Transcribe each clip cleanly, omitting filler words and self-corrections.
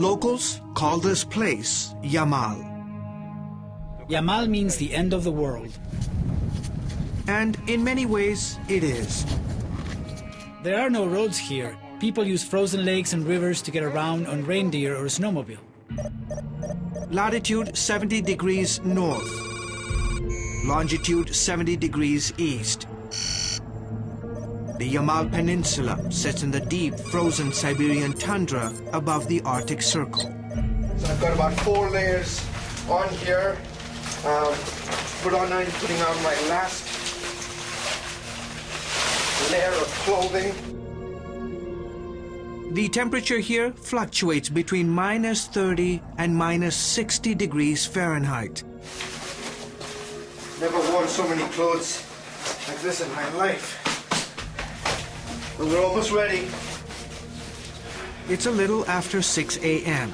Locals call this place Yamal. Yamal means the end of the world. And in many ways, it is. There are no roads here. People use frozen lakes and rivers to get around on reindeer or snowmobile. Latitude 70 degrees north. Longitude 70 degrees east. The Yamal Peninsula sits in the deep, frozen Siberian tundra above the Arctic Circle. So I've got about 4 layers on here. Putting on my last layer of clothing. The temperature here fluctuates between -30 and -60 degrees Fahrenheit. Never worn so many clothes like this in my life. But we're almost ready. It's a little after 6 a.m.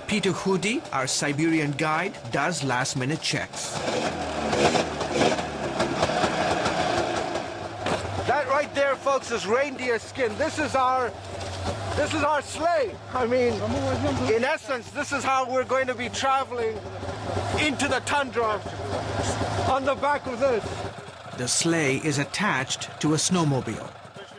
Peter Hudi, our Siberian guide, does last-minute checks. That right there, folks, is reindeer skin. This is our sleigh. I mean, in essence, this is how we're going to be traveling into the tundra on the back of this. The sleigh is attached to a snowmobile.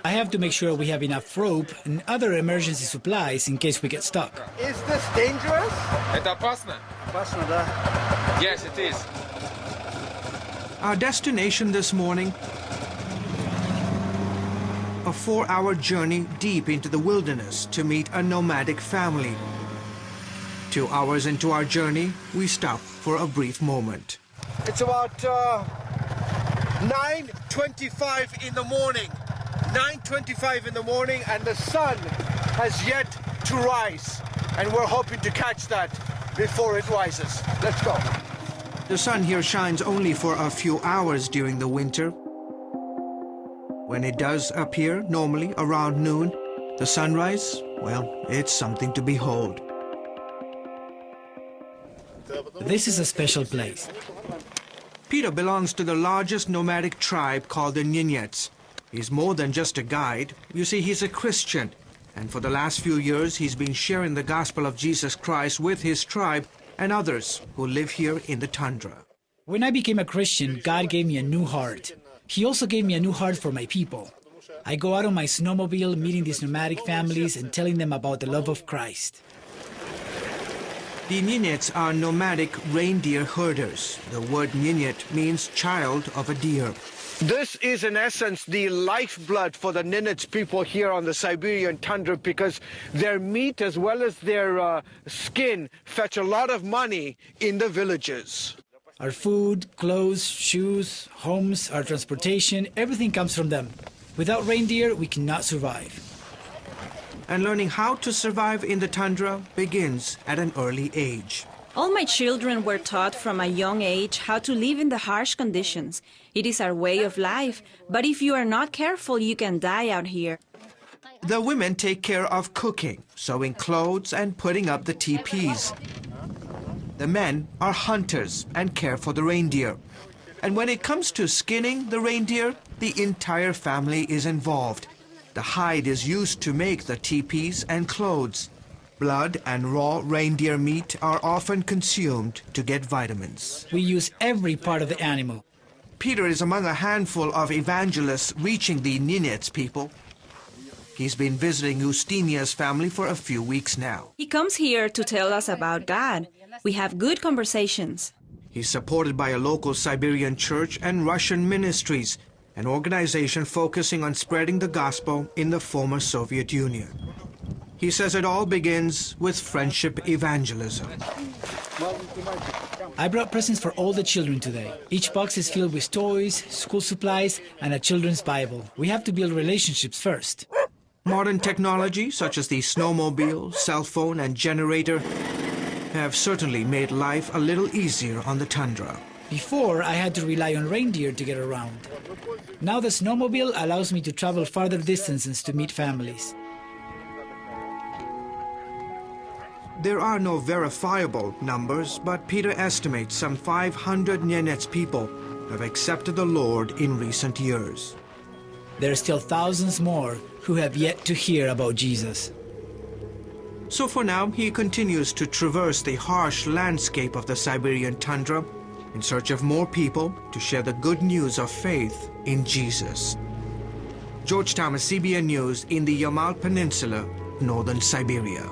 I have to make sure we have enough rope and other emergency supplies in case we get stuck. Is this dangerous? Это опасно? Опасно, да. Yes, it is. Our destination this morning, a 4-hour journey deep into the wilderness to meet a nomadic family. 2 hours into our journey, we stop for a brief moment. It's about 9:25 in the morning. 9:25 in the morning, and the sun has yet to rise. And we're hoping to catch that before it rises. Let's go. The sun here shines only for a few hours during the winter. When it does appear, normally around noon, the sunrise, well, it's something to behold. This is a special place. Peter belongs to the largest nomadic tribe called the Ninets. He's more than just a guide. You see, he's a Christian. And for the last few years, he's been sharing the gospel of Jesus Christ with his tribe and others who live here in the tundra. When I became a Christian, God gave me a new heart. He also gave me a new heart for my people. I go out on my snowmobile meeting these nomadic families and telling them about the love of Christ. The Ninets are nomadic reindeer herders. The word Ninet means child of a deer. This is, in essence, the lifeblood for the Ninets people here on the Siberian tundra, because their meat as well as their skin fetch a lot of money in the villages. Our food, clothes, shoes, homes, our transportation, everything comes from them. Without reindeer, we cannot survive. And learning how to survive in the tundra begins at an early age. All my children were taught from a young age how to live in the harsh conditions. It is our way of life, but if you are not careful, you can die out here. The women take care of cooking, sewing clothes, and putting up the teepees. The men are hunters and care for the reindeer. And when it comes to skinning the reindeer, the entire family is involved. The hide is used to make the teepees and clothes. Blood and raw reindeer meat are often consumed to get vitamins. We use every part of the animal. Peter is among a handful of evangelists reaching the Ninets people. He's been visiting Ustinia's family for a few weeks now. He comes here to tell us about God. We have good conversations. He's supported by a local Siberian church and Russian ministries, an organization focusing on spreading the gospel in the former Soviet Union. He says it all begins with friendship evangelism. I brought presents for all the children today. Each box is filled with toys, school supplies, and a children's Bible. We have to build relationships first. Modern technology, such as the snowmobile, cell phone, and generator, have certainly made life a little easier on the tundra. Before, I had to rely on reindeer to get around. Now the snowmobile allows me to travel farther distances to meet families. There are no verifiable numbers, but Peter estimates some 500 Ninets people have accepted the Lord in recent years. There are still thousands more who have yet to hear about Jesus. So for now, he continues to traverse the harsh landscape of the Siberian tundra in search of more people to share the good news of faith in Jesus. George Thomas, CBN News in the Yamal Peninsula, northern Siberia.